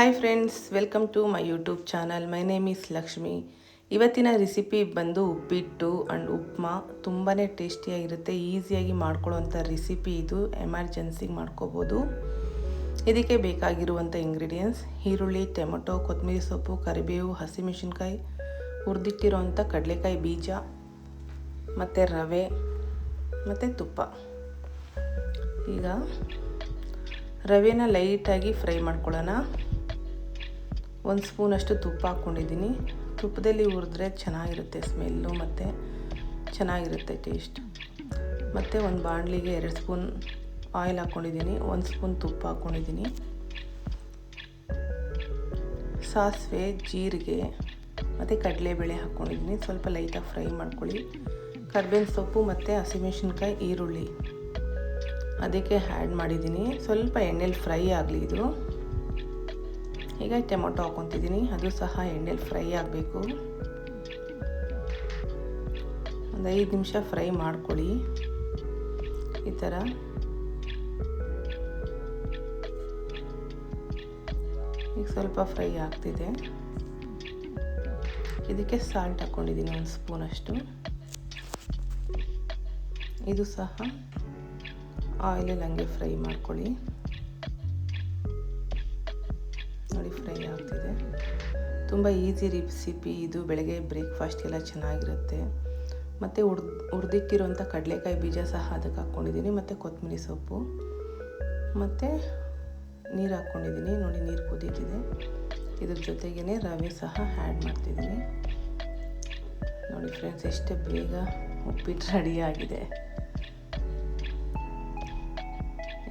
Hi friends, welcome to my YouTube channel. My name is Lakshmi. ಇವತ್ತಿನ recipe ಬಂದು ಉಪ್ಪಿಟ್ಟು and upma. ತುಂಬಾ ಟೇಸ್ಟಿಯಾಗಿರುತ್ತೆ, ಈಸಿಯಾಗಿ ಮಾಡ್ಕೊಳ್ಳೋವಂಥ ರೆಸಿಪಿ ಇದು. ಎಮರ್ಜೆನ್ಸಿಗೆ ಮಾಡ್ಕೋಬೋದು. ಇದಕ್ಕೆ ಬೇಕಾಗಿರುವಂಥ ಇಂಗ್ರೀಡಿಯೆಂಟ್ಸ್: ಈರುಳ್ಳಿ, ಟೊಮೆಟೊ, ಕೊತ್ತಂಬರಿ ಸೊಪ್ಪು, ಕರಿಬೇವು, ಹಸಿಮೆಣಸಿನ್ಕಾಯಿ, ಹುರಿದಿಟ್ಟಿರೋವಂಥ ಕಡಲೆಕಾಯಿ ಬೀಜ, ಮತ್ತು ರವೆ ಮತ್ತು ತುಪ್ಪ. ಈಗ ರವೆನ ಲೈಟಾಗಿ ಫ್ರೈ ಮಾಡ್ಕೊಳ್ಳೋಣ. 1 ಸ್ಪೂನಷ್ಟು ತುಪ್ಪ ಹಾಕ್ಕೊಂಡಿದ್ದೀನಿ. ತುಪ್ಪದಲ್ಲಿ ಹುರಿದ್ರೆ ಚೆನ್ನಾಗಿರುತ್ತೆ ಸ್ಮೆಲ್ಲು ಮತ್ತು ಚೆನ್ನಾಗಿರುತ್ತೆ ಟೇಸ್ಟ್. ಮತ್ತು ಒಂದು ಬಾಣಲಿಗೆ 2 ಸ್ಪೂನ್ ಆಯಿಲ್ ಹಾಕ್ಕೊಂಡಿದ್ದೀನಿ. 1 ಸ್ಪೂನ್ ತುಪ್ಪ ಹಾಕ್ಕೊಂಡಿದ್ದೀನಿ. ಸಾಸಿವೆ, ಜೀರಿಗೆ ಮತ್ತು ಕಡಲೆಬೇಳೆ ಹಾಕ್ಕೊಂಡಿದ್ದೀನಿ. ಸ್ವಲ್ಪ ಲೈಟಾಗಿ ಫ್ರೈ ಮಾಡ್ಕೊಳ್ಳಿ. ಕರ್ಬೇವಿನ ಸೊಪ್ಪು ಮತ್ತು ಹಸಿಮೆಣಸಿನ್ಕಾಯಿ, ಈರುಳ್ಳಿ ಅದಕ್ಕೆ ಆ್ಯಡ್ ಮಾಡಿದ್ದೀನಿ. ಸ್ವಲ್ಪ ಎಣ್ಣೆಲಿ ಫ್ರೈ ಆಗಲಿ ಇದು. ಈಗ ಟೊಮೆಟೊ ಹಾಕ್ಕೊತಿದ್ದೀನಿ, ಅದು ಸಹ ಎಣ್ಣೆಲಿ ಫ್ರೈ ಆಗಬೇಕು. ಒಂದು 5 ನಿಮಿಷ ಫ್ರೈ ಮಾಡ್ಕೊಳ್ಳಿ ಈ ಥರ. ಈಗ ಸ್ವಲ್ಪ ಫ್ರೈ ಆಗ್ತಿದೆ. ಇದಕ್ಕೆ ಸಾಲ್ಟ್ ಹಾಕ್ಕೊಂಡಿದ್ದೀನಿ 1 ಸ್ಪೂನಷ್ಟು. ಇದು ಸಹ ಆಯಿಲಲ್ಲಿ ಹಂಗೆ ಫ್ರೈ ಮಾಡ್ಕೊಳ್ಳಿ. ನೋಡಿ, ಫ್ರೈ ಆಗ್ತಿದೆ. ತುಂಬ ಈಸಿ ರೆಸಿಪಿ ಇದು. ಬೆಳಗ್ಗೆ ಬ್ರೇಕ್ಫಾಸ್ಟ್ಗೆಲ್ಲ ಚೆನ್ನಾಗಿರುತ್ತೆ. ಮತ್ತು ಹುರಿದಿಟ್ಟಿರೋಂಥ ಕಡಲೆಕಾಯಿ ಬೀಜ ಸಹ ಅದಕ್ಕೆ ಹಾಕ್ಕೊಂಡಿದ್ದೀನಿ. ಮತ್ತು ಕೊತ್ತಂಬರಿ ಸೊಪ್ಪು ಮತ್ತು ನೀರು ಹಾಕ್ಕೊಂಡಿದ್ದೀನಿ. ನೋಡಿ, ನೀರು ಕುದೀತಿದೆ. ಇದ್ರ ಜೊತೆಗೇ ರವೆ ಸಹ ಆ್ಯಡ್ ಮಾಡ್ತಿದ್ದೀನಿ. ನೋಡಿ ಫ್ರೆಂಡ್ಸ್, ಎಷ್ಟು ಬೇಗ ಉಪ್ಪಿಟ್ಟು ರೆಡಿಯಾಗಿದೆ.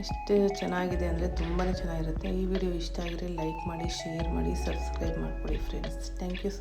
ಎಷ್ಟು ಚೆನ್ನಾಗಿದೆ ಅಂದರೆ ತುಂಬಾ ಚೆನ್ನಾಗಿರುತ್ತೆ. ಈ ವಿಡಿಯೋ ಇಷ್ಟ ಆಗಿದ್ರೆ ಲೈಕ್ ಮಾಡಿ, ಶೇರ್ ಮಾಡಿ, ಸಬ್ಸ್ಕ್ರೈಬ್ ಮಾಡ್ಕೊಳ್ಳಿ ಫ್ರೆಂಡ್ಸ್. Thank you.